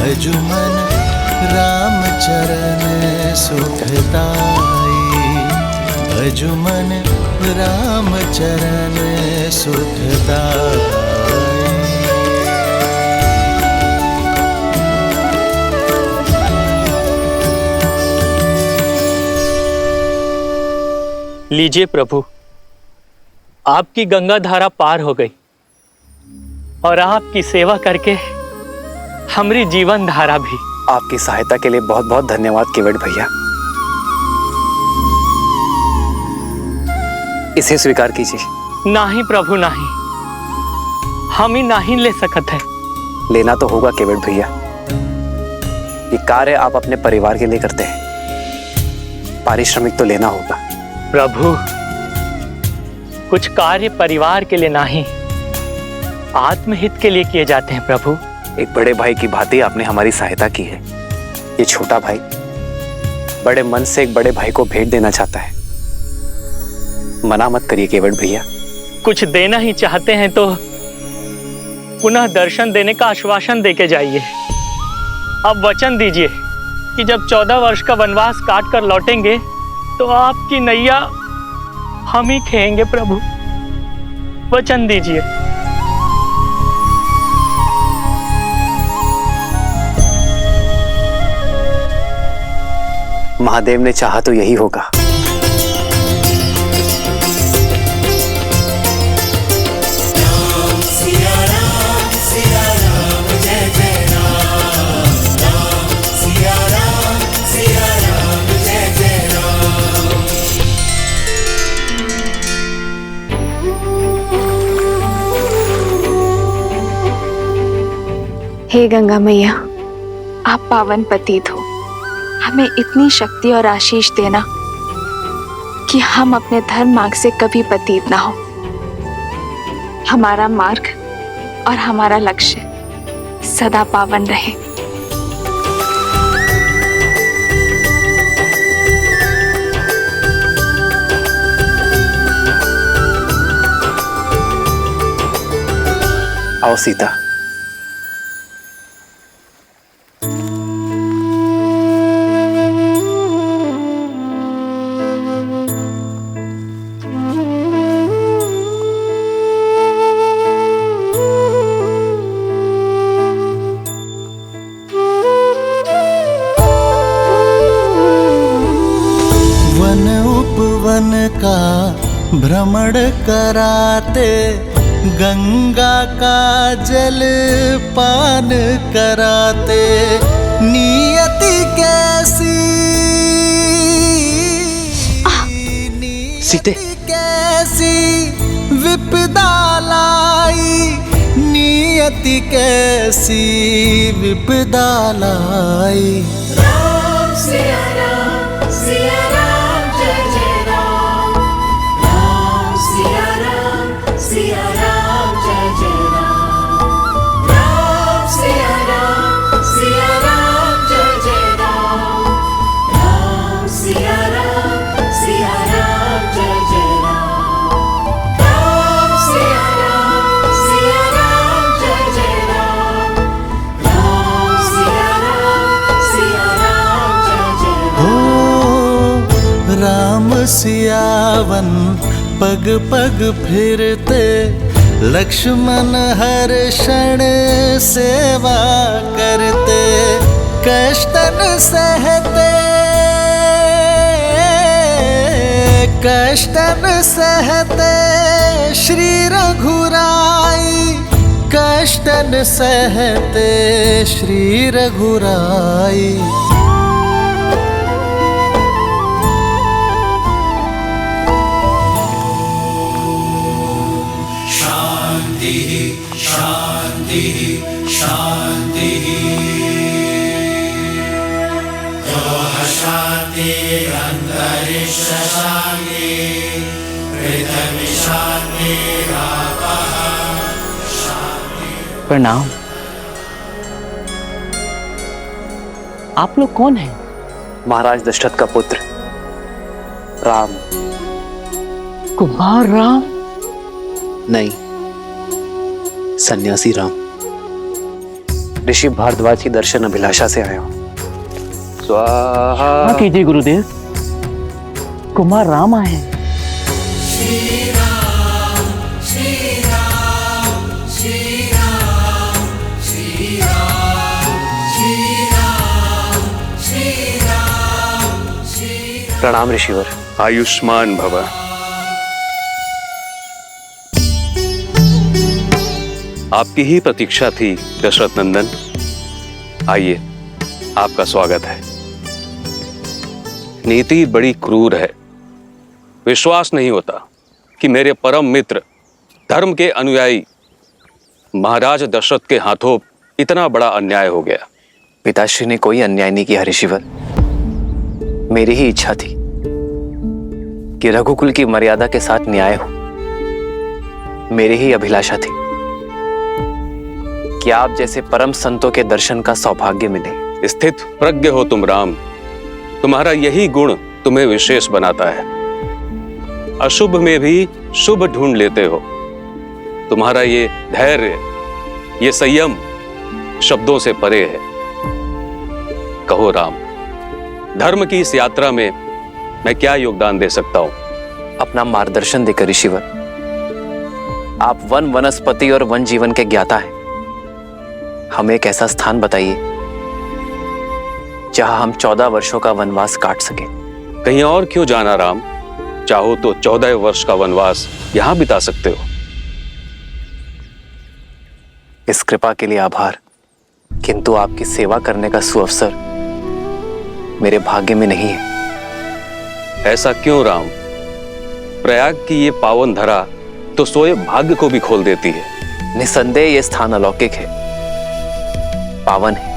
भज मन राम चरण सुखदाई। भज मन राम चरण सुखदाई। लीजिए प्रभु, आपकी गंगा धारा पार हो गई और आपकी सेवा करके हमारी जीवन धारा भी। आपकी सहायता के लिए बहुत बहुत धन्यवाद केवट भैया। इसे स्वीकार कीजिए। नहीं प्रभु नहीं, हम ही नहीं ले सकते हैं। लेना तो होगा केवट भैया, ये कार्य आप अपने परिवार के लिए करते हैं, पारिश्रमिक तो लेना होगा। प्रभु, कुछ कार्य परिवार के लिए नहीं, आत्महित के लिए किए जाते हैं प्रभु। एक बड़े भाई की भांति आपने हमारी सहायता की है। ये छोटा भाई बड़े मन से एक बड़े भाई को भेंट देना चाहता है, मना मत करिए केवट भैया। कुछ देना ही चाहते हैं तो पुनः दर्शन देने का आश्वासन देके जाइए। अब वचन दीजिए कि जब 14 वर्ष का वनवास काट कर लौटेंगे तो आपकी नैया हम ही खेएंगे प्रभु। वचन दीजिए। महादेव ने चाहा तो यही होगा। हे गंगा मैया, आप पावन पतित हो। हमें इतनी शक्ति और आशीष देना कि हम अपने धर्म मार्ग से कभी पतित ना हो। हमारा मार्ग और हमारा लक्ष्य सदा पावन रहे। आओ सीता। वन का भ्रमण कराते, गंगा का जल पान कराते। नियति कैसी सीते कैसी विपदा लाई। नियति कैसी विपदा लाई। राम सिया राम सिया राम जय जय राम। राम सिया राम सिया राम जय जय राम। राम सिया राम सिया राम जय जय राम। राम सिया राम सिया राम जय जय राम। राम सिया राम सिया राम जय जय राम। राम सिया राम सिया राम जय जय राम। राम सियावन पग पग फिरते, लक्ष्मण हर क्षण सेवा करते, कष्टन सहते, कष्टन सहते श्री रघुराई, कष्टन सहते श्री रघुराई। शांति शांति शांति, शांतिरन्तरिक्ष शान्ति, पृथ्वी शान्तिरापः शान्ति। प्रणाम। आप लोग कौन हैं? महाराज दशरथ का पुत्र राम। कुमार राम? नहीं, सन्यासी राम। ऋषि भारद्वाज की दर्शन अभिलाषा से आया हूं। स्वाहा कीजिए गुरुदेव, कुमार राम आए हैं। श्री राम श्री राम श्री राम श्री राम श्री राम श्री राम श्री राम। प्रणाम ऋषिवर। आयुष्मान भव। आपकी ही प्रतीक्षा थी दशरथ नंदन। आइए, आपका स्वागत है। नीति बड़ी क्रूर है। विश्वास नहीं होता कि मेरे परम मित्र, धर्म के अनुयायी महाराज दशरथ के हाथों इतना बड़ा अन्याय हो गया। पिताश्री ने कोई अन्याय नहीं किया ऋषिवर। मेरी ही इच्छा थी कि रघुकुल की मर्यादा के साथ न्याय हो। मेरी ही अभिलाषा थी कि आप जैसे परम संतों के दर्शन का सौभाग्य मिले। स्थित प्रज्ञ हो तुम राम। तुम्हारा यही गुण तुम्हें विशेष बनाता है। अशुभ में भी शुभ ढूंढ लेते हो। तुम्हारा ये धैर्य, ये संयम शब्दों से परे है। कहो राम, धर्म की इस यात्रा में मैं क्या योगदान दे सकता हूं? अपना मार्गदर्शन देकर ऋषिवर। आप वन वनस्पति और वन जीवन के ज्ञाता हैं। हमें एक ऐसा स्थान बताइए जहां हम 14 वर्षों का वनवास काट सके। कहीं और क्यों जाना राम? चाहो तो 14 वर्ष का वनवास यहां बिता सकते हो। इस कृपा के लिए आभार, किंतु आपकी सेवा करने का सुअवसर मेरे भाग्य में नहीं है। ऐसा क्यों राम? प्रयाग की ये पावन धरा तो सोए भाग्य को भी खोल देती है। निसंदेह ये स्थान अलौकिक है, पावन है,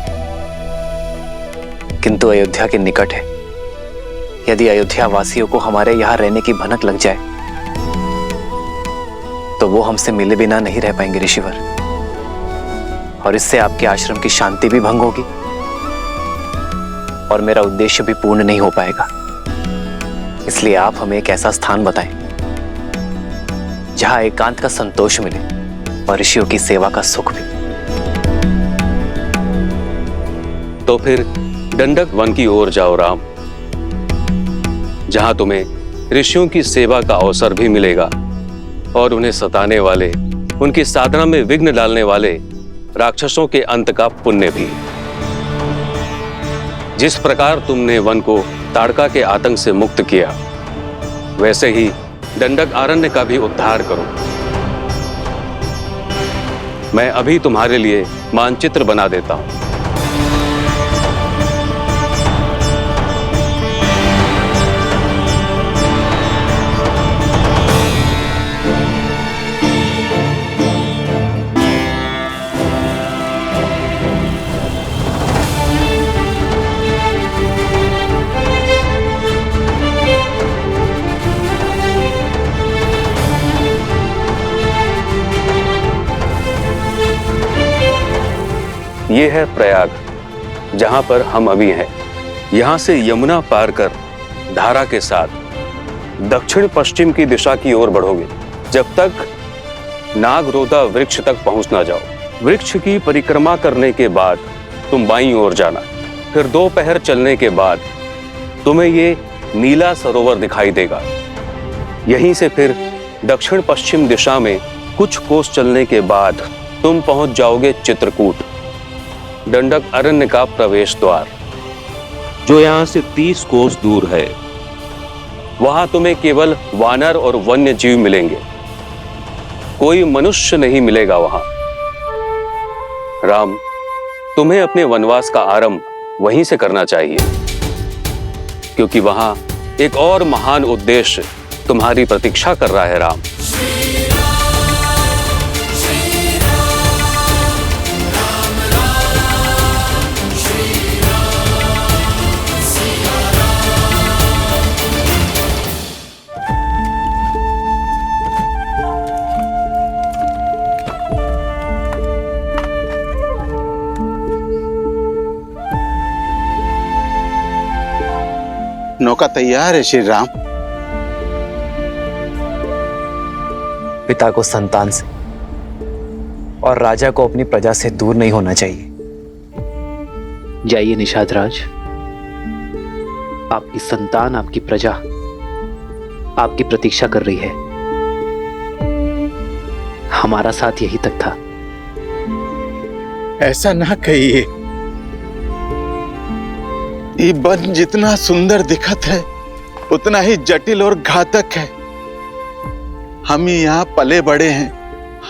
किंतु अयोध्या के निकट है। यदि अयोध्या वासियों को हमारे यहां रहने की भनक लग जाए तो वो हमसे मिले बिना नहीं रह पाएंगे ऋषिवर, और इससे आपके आश्रम की शांति भी भंग होगी और मेरा उद्देश्य भी पूर्ण नहीं हो पाएगा। इसलिए आप हमें एक ऐसा स्थान बताएं जहां एकांत का संतोष मिले और ऋषियों की सेवा का सुख भी। तो फिर दंडक वन की ओर जाओ राम, जहां तुम्हें ऋषियों की सेवा का अवसर भी मिलेगा और उन्हें सताने वाले, उनकी साधना में विघ्न डालने वाले राक्षसों के अंत का पुण्य भी। जिस प्रकार तुमने वन को ताड़का के आतंक से मुक्त किया, वैसे ही दंडक आरण्य का भी उद्धार करो। मैं अभी तुम्हारे लिए मानचित्र बना देता हूं। ये है प्रयाग, जहां पर हम अभी हैं। यहां से यमुना पार कर धारा के साथ दक्षिण पश्चिम की दिशा की ओर बढ़ोगे, जब तक नागरोधा वृक्ष तक पहुंच ना जाओ। वृक्ष की परिक्रमा करने के बाद तुम बाईं ओर जाना। फिर 2 पहर चलने के बाद तुम्हें ये नीला सरोवर दिखाई देगा। यहीं से फिर दक्षिण पश्चिम दिशा में कुछ कोस चलने के बाद तुम पहुंच जाओगे चित्रकूट, दंडक अरण्य का प्रवेश द्वार, जो यहां से 30 कोस दूर है। वहां तुम्हें केवल वानर और वन्य जीव मिलेंगे, कोई मनुष्य नहीं मिलेगा वहां। राम, तुम्हें अपने वनवास का आरंभ वहीं से करना चाहिए, क्योंकि वहां एक और महान उद्देश्य तुम्हारी प्रतीक्षा कर रहा है। राम, नौका तैयार है श्री राम। पिता को संतान से और राजा को अपनी प्रजा से दूर नहीं होना चाहिए। जाइए निषाद राज, आपकी संतान, आपकी प्रजा आपकी प्रतीक्षा कर रही है। हमारा साथ यही तक था। ऐसा ना कहिए, ये वन जितना सुंदर दिखत है उतना ही जटिल और घातक है। हम यहाँ पले बड़े हैं,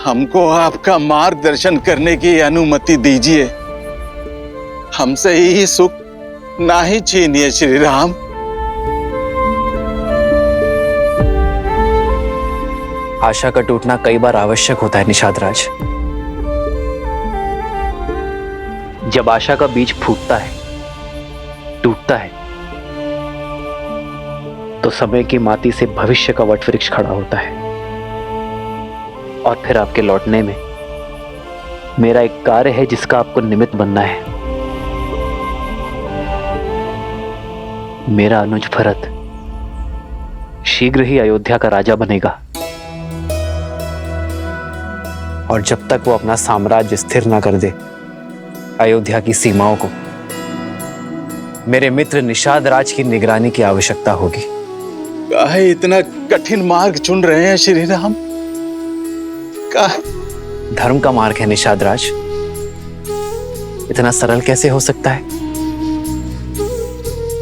हमको आपका मार्गदर्शन करने की अनुमति दीजिए। हमसे यही सुख ना ही छीनिए श्री राम। आशा का टूटना कई बार आवश्यक होता है निषाद राज। जब आशा का बीज फूटता है, टूटता है, तो समय की माटी से भविष्य का वटवृक्ष खड़ा होता है। और फिर आपके लौटने में मेरा एक कार्य है जिसका आपको निमित्त बनना है। मेरा अनुज भरत शीघ्र ही अयोध्या का राजा बनेगा, और जब तक वो अपना साम्राज्य स्थिर ना कर दे अयोध्या की सीमाओं को, मेरे मित्र निषाद राज की निगरानी की आवश्यकता होगी। काहे इतना कठिन मार्ग चुन रहे हैं श्री राम? धर्म का मार्ग है निषाद राज, इतना सरल कैसे हो सकता है?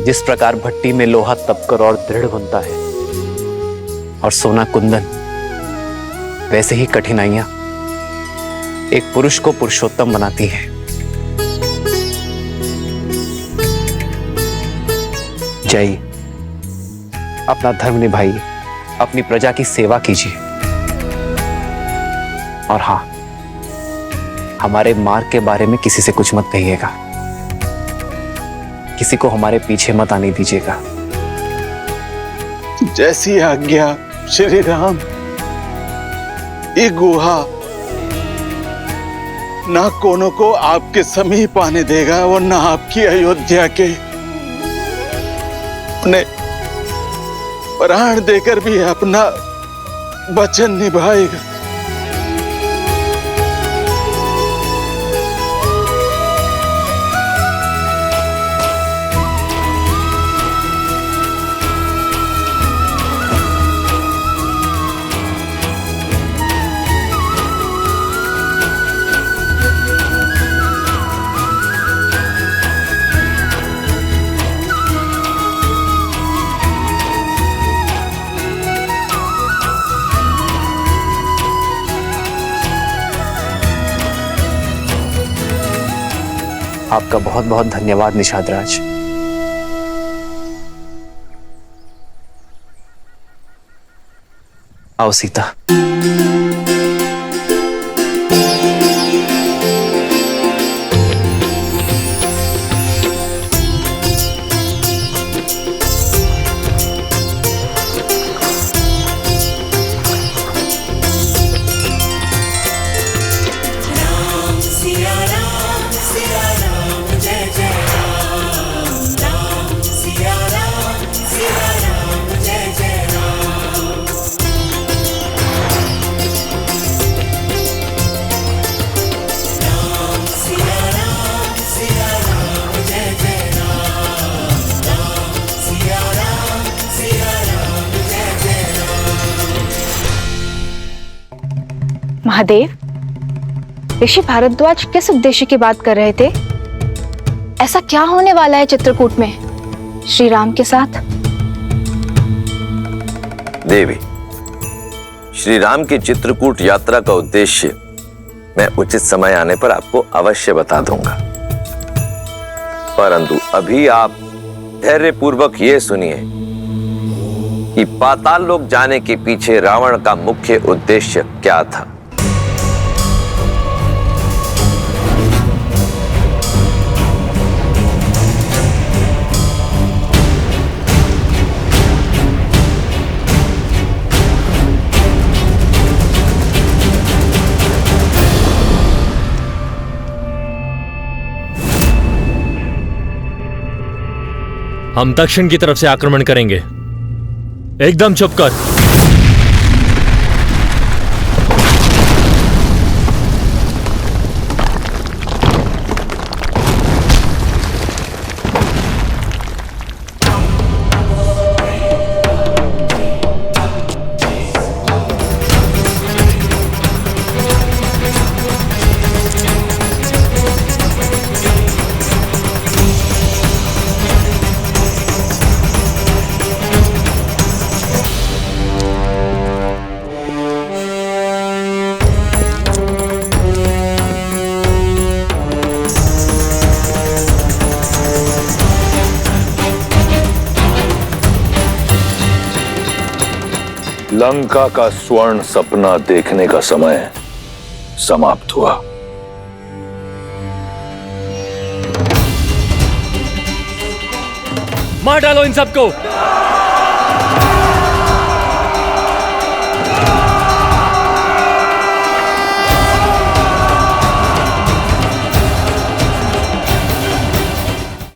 जिस प्रकार भट्टी में लोहा तपकर और दृढ़ बनता है और सोना कुंदन, वैसे ही कठिनाइयां एक पुरुष को पुरुषोत्तम बनाती हैं। जाइए, अपना धर्म निभाइए, अपनी प्रजा की सेवा कीजिए, और हां, हमारे मार्ग के बारे में किसी से कुछ मत कहिएगा, किसी को हमारे पीछे मत आने दीजिएगा। जैसी आज्ञा श्री राम। ये गुहा ना कोनो को आपके समीप आने देगा और ना आपकी अयोध्या के अपने प्राण देकर भी अपना वचन निभाएगा। आपका बहुत बहुत धन्यवाद निषाद राज। आओ सीता। महादेव, ऋषि भारद्वाज किस उद्देश्य की बात कर रहे थे? ऐसा क्या होने वाला है चित्रकूट में श्री राम के साथ? देवी, श्री राम की चित्रकूट यात्रा का उद्देश्य मैं उचित समय आने पर आपको अवश्य बता दूंगा, परंतु अभी आप धैर्यपूर्वक ये सुनिए कि पाताल लोक जाने के पीछे रावण का मुख्य उद्देश्य क्या था। हम दक्षिण की तरफ से आक्रमण करेंगे। एकदम चुप कर। लंका का स्वर्ण सपना देखने का समय समाप्त हुआ। मार डालो इन सबको।